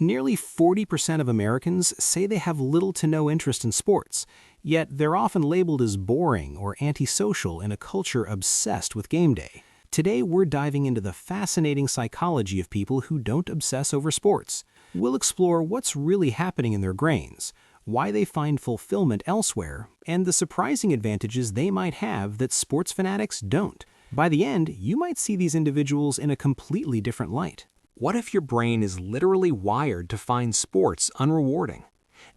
Nearly 40% of Americans say they have little to no interest in sports, yet they're often labeled as boring or antisocial in a culture obsessed with game day. Today, we're diving into the fascinating psychology of people who don't obsess over sports. We'll explore what's really happening in their brains, why they find fulfillment elsewhere, and the surprising advantages they might have that sports fanatics don't. By the end, you might see these individuals in a completely different light. What if your brain is literally wired to find sports unrewarding?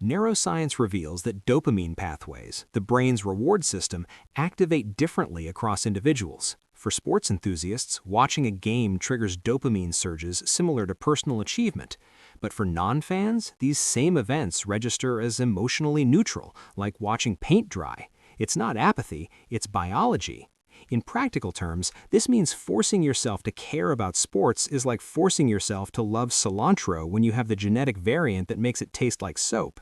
Neuroscience reveals that dopamine pathways, the brain's reward system, activate differently across individuals. For sports enthusiasts, watching a game triggers dopamine surges similar to personal achievement. But for non-fans, these same events register as emotionally neutral, like watching paint dry. It's not apathy, it's biology. In practical terms, this means forcing yourself to care about sports is like forcing yourself to love cilantro when you have the genetic variant that makes it taste like soap.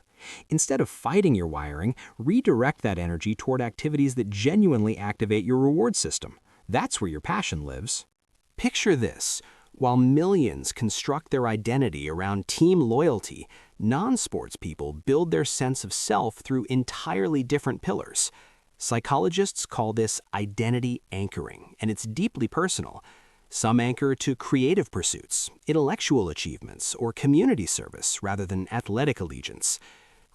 Instead of fighting your wiring, redirect that energy toward activities that genuinely activate your reward system. That's where your passion lives. Picture this. While millions construct their identity around team loyalty, non-sports people build their sense of self through entirely different pillars. Psychologists call this identity anchoring, and it's deeply personal. Some anchor to creative pursuits, intellectual achievements, or community service rather than athletic allegiance.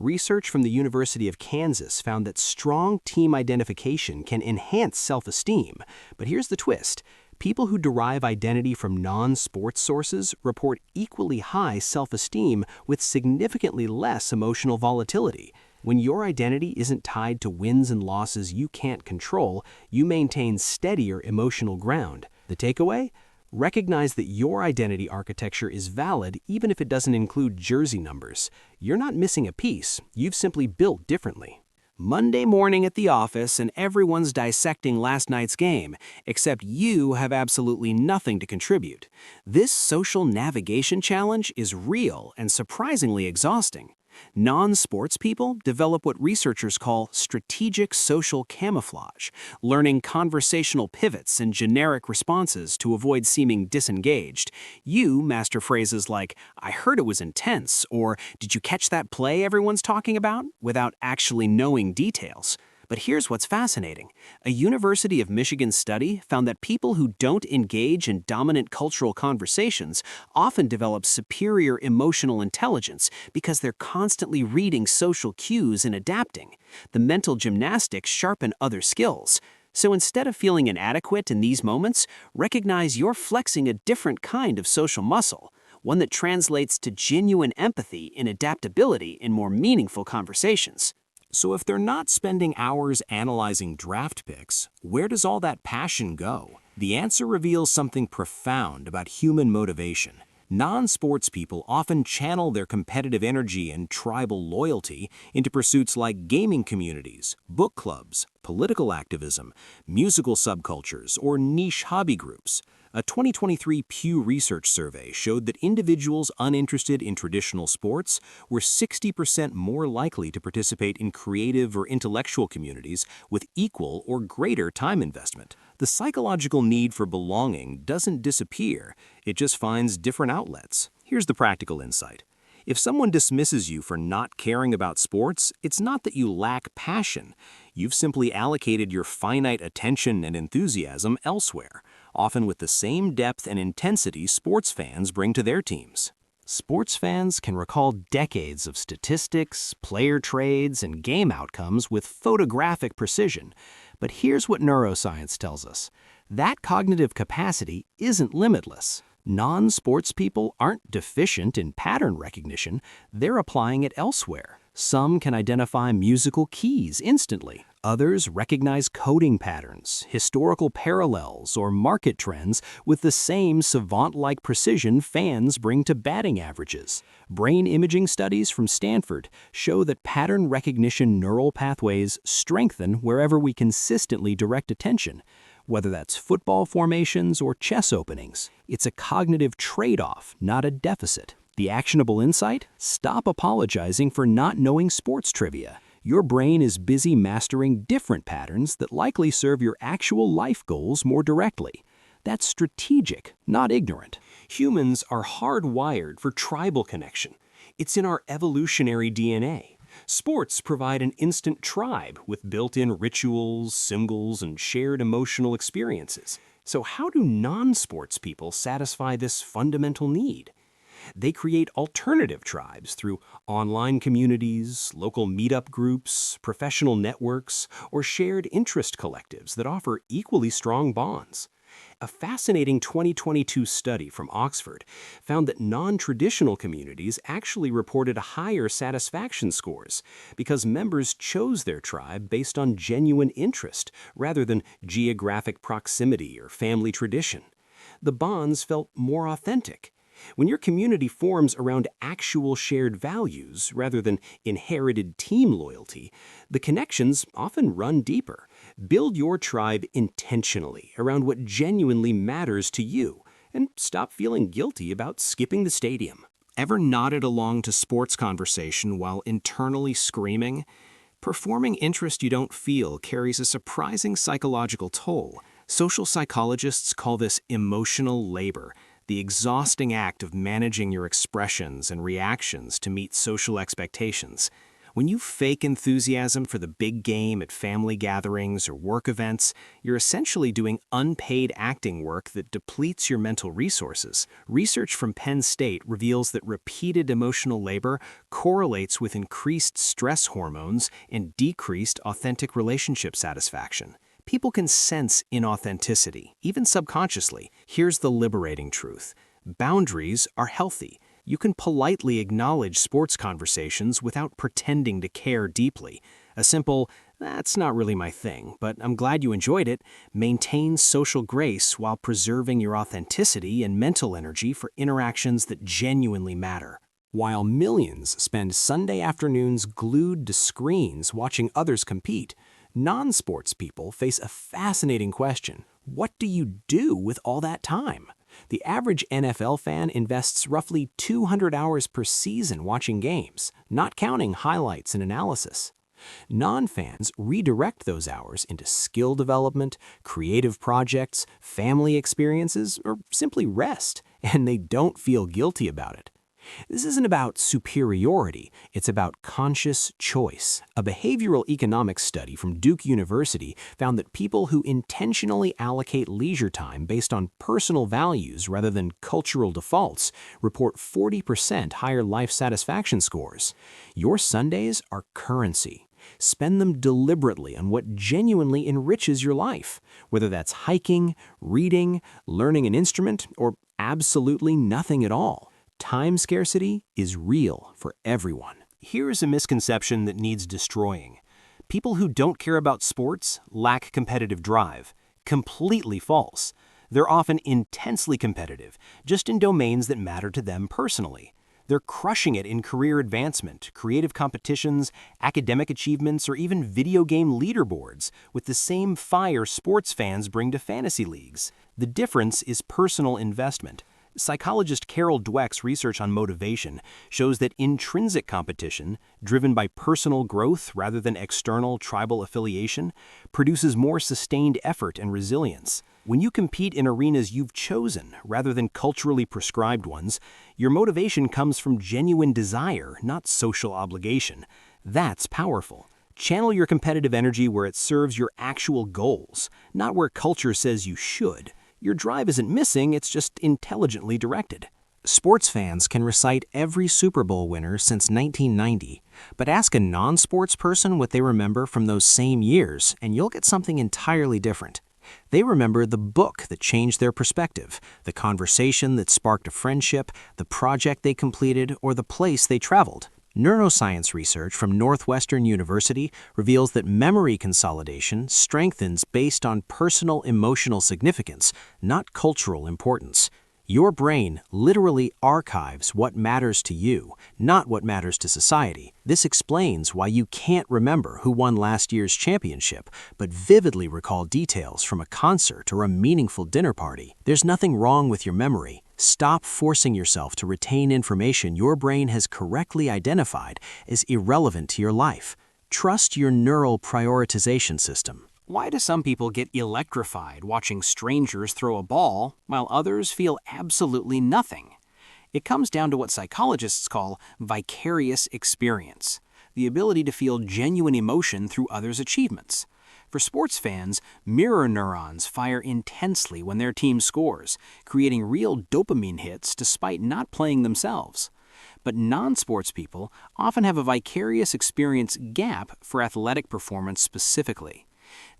Research from the University of Kansas found that strong team identification can enhance self-esteem. But here's the twist. People who derive identity from non-sports sources report equally high self-esteem with significantly less emotional volatility. When your identity isn't tied to wins and losses you can't control, you maintain steadier emotional ground. The takeaway? Recognize that your identity architecture is valid even if it doesn't include jersey numbers. You're not missing a piece, you've simply built differently. Monday morning at the office and everyone's dissecting last night's game, except you have absolutely nothing to contribute. This social navigation challenge is real and surprisingly exhausting. Non-sports people develop what researchers call strategic social camouflage, learning conversational pivots and generic responses to avoid seeming disengaged. You master phrases like, "I heard it was intense," or "Did you catch that play everyone's talking about?" without actually knowing details. But here's what's fascinating. A University of Michigan study found that people who don't engage in dominant cultural conversations often develop superior emotional intelligence because they're constantly reading social cues and adapting. The mental gymnastics sharpen other skills. So instead of feeling inadequate in these moments, recognize you're flexing a different kind of social muscle, one that translates to genuine empathy and adaptability in more meaningful conversations. So if they're not spending hours analyzing draft picks, where does all that passion go? The answer reveals something profound about human motivation. Non-sports people often channel their competitive energy and tribal loyalty into pursuits like gaming communities, book clubs, political activism, musical subcultures, or niche hobby groups. A 2023 Pew Research survey showed that individuals uninterested in traditional sports were 60% more likely to participate in creative or intellectual communities with equal or greater time investment. The psychological need for belonging doesn't disappear, it just finds different outlets. Here's the practical insight. If someone dismisses you for not caring about sports, it's not that you lack passion. You've simply allocated your finite attention and enthusiasm elsewhere, often with the same depth and intensity sports fans bring to their teams. Sports fans can recall decades of statistics, player trades, and game outcomes with photographic precision. But here's what neuroscience tells us. That cognitive capacity isn't limitless. Non-sports people aren't deficient in pattern recognition, they're applying it elsewhere. Some can identify musical keys instantly. Others recognize coding patterns, historical parallels, or market trends with the same savant-like precision fans bring to batting averages. Brain imaging studies from Stanford show that pattern recognition neural pathways strengthen wherever we consistently direct attention. Whether that's football formations or chess openings, it's a cognitive trade-off, not a deficit. The actionable insight? Stop apologizing for not knowing sports trivia. Your brain is busy mastering different patterns that likely serve your actual life goals more directly. That's strategic, not ignorant. Humans are hardwired for tribal connection. It's in our evolutionary DNA. Sports provide an instant tribe with built-in rituals, symbols, and shared emotional experiences. So how do non-sports people satisfy this fundamental need? They create alternative tribes through online communities, local meetup groups, professional networks, or shared interest collectives that offer equally strong bonds. A fascinating 2022 study from Oxford found that non-traditional communities actually reported higher satisfaction scores because members chose their tribe based on genuine interest rather than geographic proximity or family tradition. The bonds felt more authentic. When your community forms around actual shared values rather than inherited team loyalty, the connections often run deeper. Build your tribe intentionally around what genuinely matters to you, and stop feeling guilty about skipping the stadium. Ever nodded along to sports conversation while internally screaming? Performing interest you don't feel carries a surprising psychological toll. Social psychologists call this emotional labor, the exhausting act of managing your expressions and reactions to meet social expectations. When you fake enthusiasm for the big game at family gatherings or work events, you're essentially doing unpaid acting work that depletes your mental resources. Research from Penn State reveals that repeated emotional labor correlates with increased stress hormones and decreased authentic relationship satisfaction. People can sense inauthenticity, even subconsciously. Here's the liberating truth. Boundaries are healthy. You can politely acknowledge sports conversations without pretending to care deeply. A simple, "That's not really my thing, but I'm glad you enjoyed it," maintains social grace while preserving your authenticity and mental energy for interactions that genuinely matter. While millions spend Sunday afternoons glued to screens watching others compete, non-sports people face a fascinating question. What do you do with all that time? The average NFL fan invests roughly 200 hours per season watching games, not counting highlights and analysis. Non-fans redirect those hours into skill development, creative projects, family experiences, or simply rest, and they don't feel guilty about it. This isn't about superiority, it's about conscious choice. A behavioral economics study from Duke University found that people who intentionally allocate leisure time based on personal values rather than cultural defaults report 40% higher life satisfaction scores. Your Sundays are currency. Spend them deliberately on what genuinely enriches your life, whether that's hiking, reading, learning an instrument, or absolutely nothing at all. Time scarcity is real for everyone. Here is a misconception that needs destroying. People who don't care about sports lack competitive drive. Completely false. They're often intensely competitive, just in domains that matter to them personally. They're crushing it in career advancement, creative competitions, academic achievements, or even video game leaderboards, with the same fire sports fans bring to fantasy leagues. The difference is personal investment. Psychologist Carol Dweck's research on motivation shows that intrinsic competition, driven by personal growth rather than external tribal affiliation, produces more sustained effort and resilience. When you compete in arenas you've chosen rather than culturally prescribed ones, your motivation comes from genuine desire, not social obligation. That's powerful. Channel your competitive energy where it serves your actual goals, not where culture says you should. Your drive isn't missing, it's just intelligently directed. Sports fans can recite every Super Bowl winner since 1990, but ask a non-sports person what they remember from those same years, and you'll get something entirely different. They remember the book that changed their perspective, the conversation that sparked a friendship, the project they completed, or the place they traveled. Neuroscience research from Northwestern University reveals that memory consolidation strengthens based on personal emotional significance, not cultural importance. Your brain literally archives what matters to you, not what matters to society. This explains why you can't remember who won last year's championship, but vividly recall details from a concert or a meaningful dinner party. There's nothing wrong with your memory. Stop forcing yourself to retain information your brain has correctly identified as irrelevant to your life. Trust your neural prioritization system. Why do some people get electrified watching strangers throw a ball while others feel absolutely nothing? It comes down to what psychologists call vicarious experience, the ability to feel genuine emotion through others' achievements. For sports fans, mirror neurons fire intensely when their team scores, creating real dopamine hits despite not playing themselves. But non-sports people often have a vicarious experience gap for athletic performance specifically.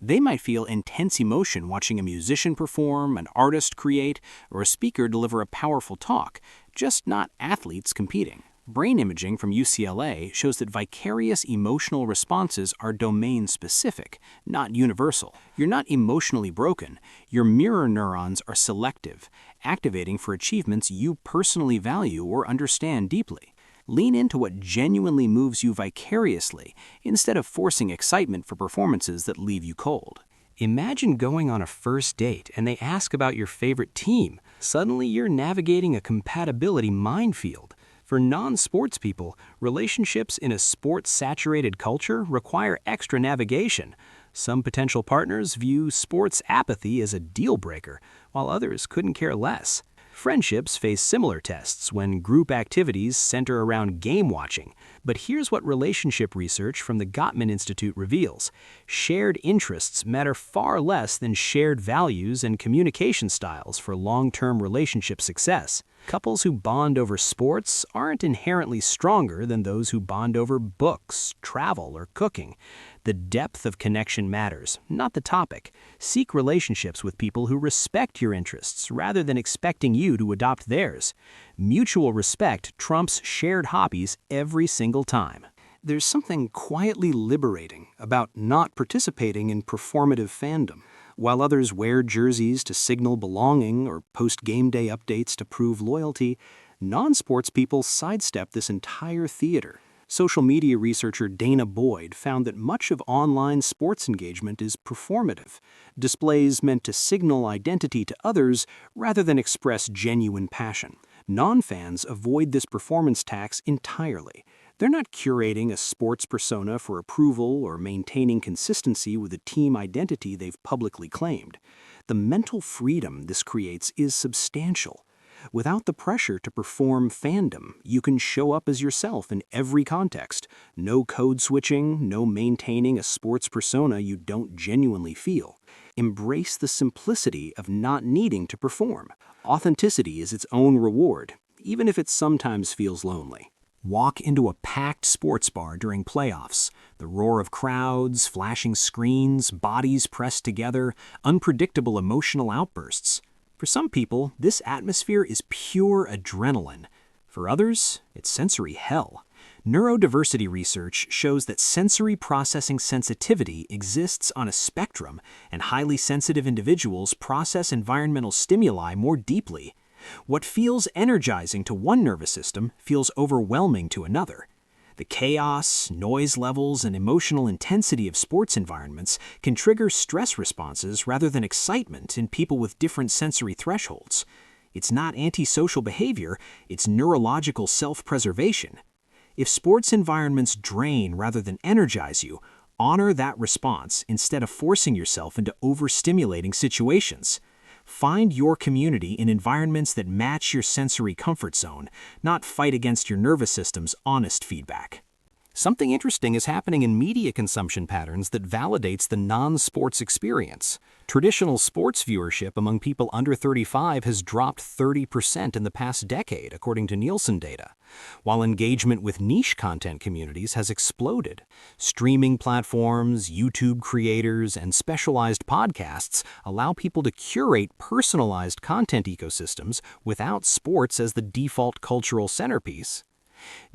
They might feel intense emotion watching a musician perform, an artist create, or a speaker deliver a powerful talk, just not athletes competing. Brain imaging from UCLA shows that vicarious emotional responses are domain-specific, not universal. You're not emotionally broken. Your mirror neurons are selective, activating for achievements you personally value or understand deeply. Lean into what genuinely moves you vicariously instead of forcing excitement for performances that leave you cold. Imagine going on a first date and they ask about your favorite team. Suddenly you're navigating a compatibility minefield. For non-sports people, relationships in a sports-saturated culture require extra navigation. Some potential partners view sports apathy as a deal breaker, while others couldn't care less. Friendships face similar tests when group activities center around game watching. But here's what relationship research from the Gottman Institute reveals. Shared interests matter far less than shared values and communication styles for long-term relationship success. Couples who bond over sports aren't inherently stronger than those who bond over books, travel, or cooking. The depth of connection matters, not the topic. Seek relationships with people who respect your interests rather than expecting you to adopt theirs. Mutual respect trumps shared hobbies every single time. There's something quietly liberating about not participating in performative fandom. While others wear jerseys to signal belonging or post game day updates to prove loyalty, non-sports people sidestep this entire theater. Social media researcher Dana Boyd found that much of online sports engagement is performative, displays meant to signal identity to others rather than express genuine passion. Non-fans avoid this performance tax entirely. They're not curating a sports persona for approval or maintaining consistency with a team identity they've publicly claimed. The mental freedom this creates is substantial. Without the pressure to perform fandom, you can show up as yourself in every context. No code switching, no maintaining a sports persona you don't genuinely feel. Embrace the simplicity of not needing to perform. Authenticity is its own reward, even if it sometimes feels lonely. Walk into a packed sports bar during playoffs. The roar of crowds, flashing screens, bodies pressed together, unpredictable emotional outbursts. For some people, this atmosphere is pure adrenaline. For others, it's sensory hell. Neurodiversity research shows that sensory processing sensitivity exists on a spectrum, and highly sensitive individuals process environmental stimuli more deeply. What feels energizing to one nervous system feels overwhelming to another. The chaos, noise levels, and emotional intensity of sports environments can trigger stress responses rather than excitement in people with different sensory thresholds. It's not antisocial behavior, it's neurological self-preservation. If sports environments drain rather than energize you, honor that response instead of forcing yourself into overstimulating situations. Find your community in environments that match your sensory comfort zone, not fight against your nervous system's honest feedback. Something interesting is happening in media consumption patterns that validates the non-sports experience. Traditional sports viewership among people under 35 has dropped 30% in the past decade, according to Nielsen data, while engagement with niche content communities has exploded. Streaming platforms, YouTube creators, and specialized podcasts allow people to curate personalized content ecosystems without sports as the default cultural centerpiece.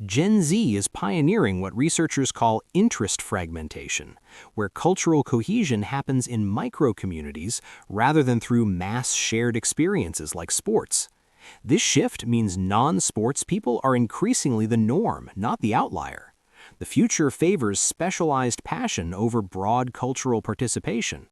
Gen Z is pioneering what researchers call interest fragmentation, where cultural cohesion happens in micro-communities rather than through mass shared experiences like sports. This shift means non-sports people are increasingly the norm, not the outlier. The future favors specialized passion over broad cultural participation.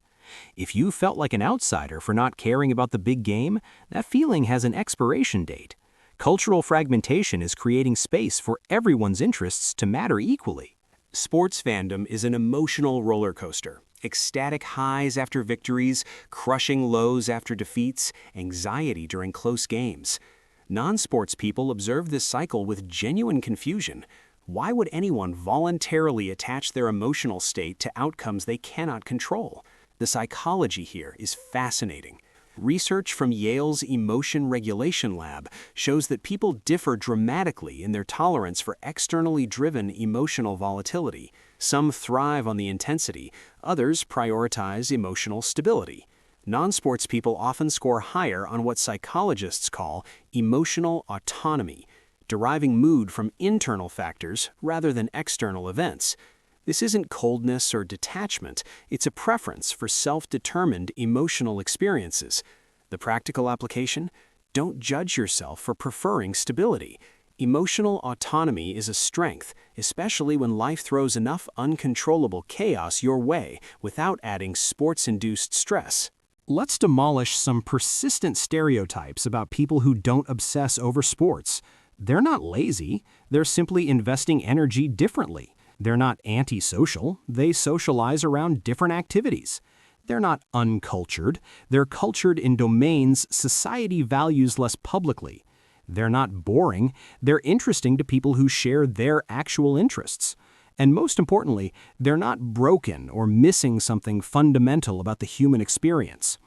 If you felt like an outsider for not caring about the big game, that feeling has an expiration date. Cultural fragmentation is creating space for everyone's interests to matter equally. Sports fandom is an emotional roller coaster. Ecstatic highs after victories, crushing lows after defeats, anxiety during close games. Non-sports people observe this cycle with genuine confusion. Why would anyone voluntarily attach their emotional state to outcomes they cannot control? The psychology here is fascinating. Research from Yale's Emotion Regulation Lab shows that people differ dramatically in their tolerance for externally driven emotional volatility. Some thrive on the intensity, others prioritize emotional stability. Non-sports people often score higher on what psychologists call emotional autonomy, deriving mood from internal factors rather than external events. This isn't coldness or detachment, it's a preference for self-determined emotional experiences. The practical application? Don't judge yourself for preferring stability. Emotional autonomy is a strength, especially when life throws enough uncontrollable chaos your way without adding sports-induced stress. Let's demolish some persistent stereotypes about people who don't obsess over sports. They're not lazy, they're simply investing energy differently. They're not antisocial, they socialize around different activities. They're not uncultured, they're cultured in domains society values less publicly. They're not boring, they're interesting to people who share their actual interests. And most importantly, they're not broken or missing something fundamental about the human experience.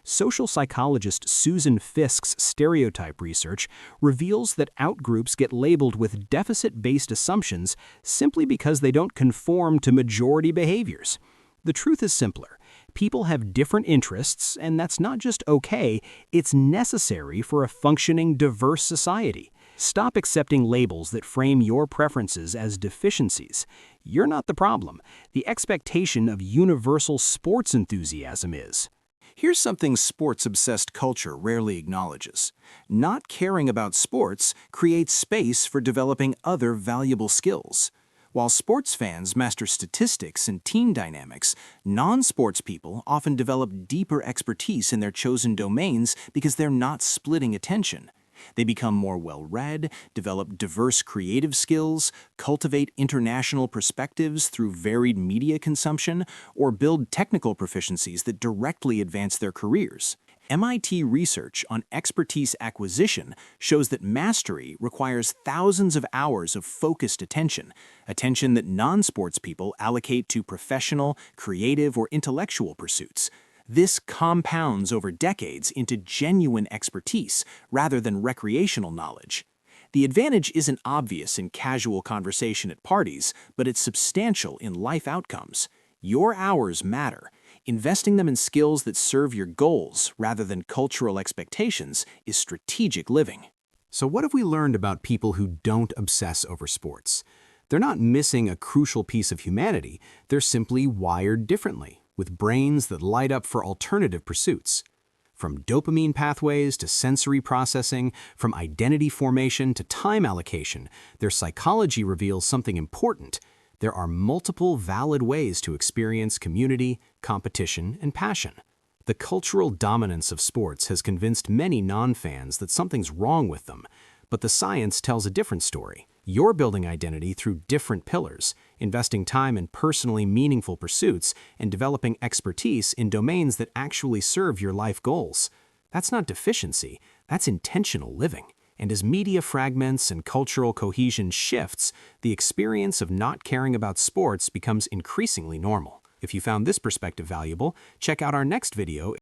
Social psychologist Susan Fisk's stereotype research reveals that outgroups get labeled with deficit-based assumptions simply because they don't conform to majority behaviors. The truth is simpler. People have different interests, and that's not just okay, it's necessary for a functioning, diverse society. Stop accepting labels that frame your preferences as deficiencies. You're not the problem. The expectation of universal sports enthusiasm is. Here's something sports-obsessed culture rarely acknowledges. Not caring about sports creates space for developing other valuable skills. While sports fans master statistics and team dynamics, non-sports people often develop deeper expertise in their chosen domains because they're not splitting attention. They become more well-read, develop diverse creative skills, cultivate international perspectives through varied media consumption, or build technical proficiencies that directly advance their careers. MIT research on expertise acquisition shows that mastery requires thousands of hours of focused attention that non-sports people allocate to professional, creative, or intellectual pursuits. This compounds over decades into genuine expertise rather than recreational knowledge. The advantage isn't obvious in casual conversation at parties, but it's substantial in life outcomes. Your hours matter. Investing them in skills that serve your goals rather than cultural expectations is strategic living. So what have we learned about people who don't obsess over sports? They're not missing a crucial piece of humanity, they're simply wired differently, with brains that light up for alternative pursuits. From dopamine pathways to sensory processing, from identity formation to time allocation, their psychology reveals something important. There are multiple valid ways to experience community, competition, and passion. The cultural dominance of sports has convinced many non-fans that something's wrong with them, but the science tells a different story. You're building identity through different pillars, investing time in personally meaningful pursuits, and developing expertise in domains that actually serve your life goals. That's not deficiency, that's intentional living. And as media fragments and cultural cohesion shifts, the experience of not caring about sports becomes increasingly normal. If you found this perspective valuable, check out our next video.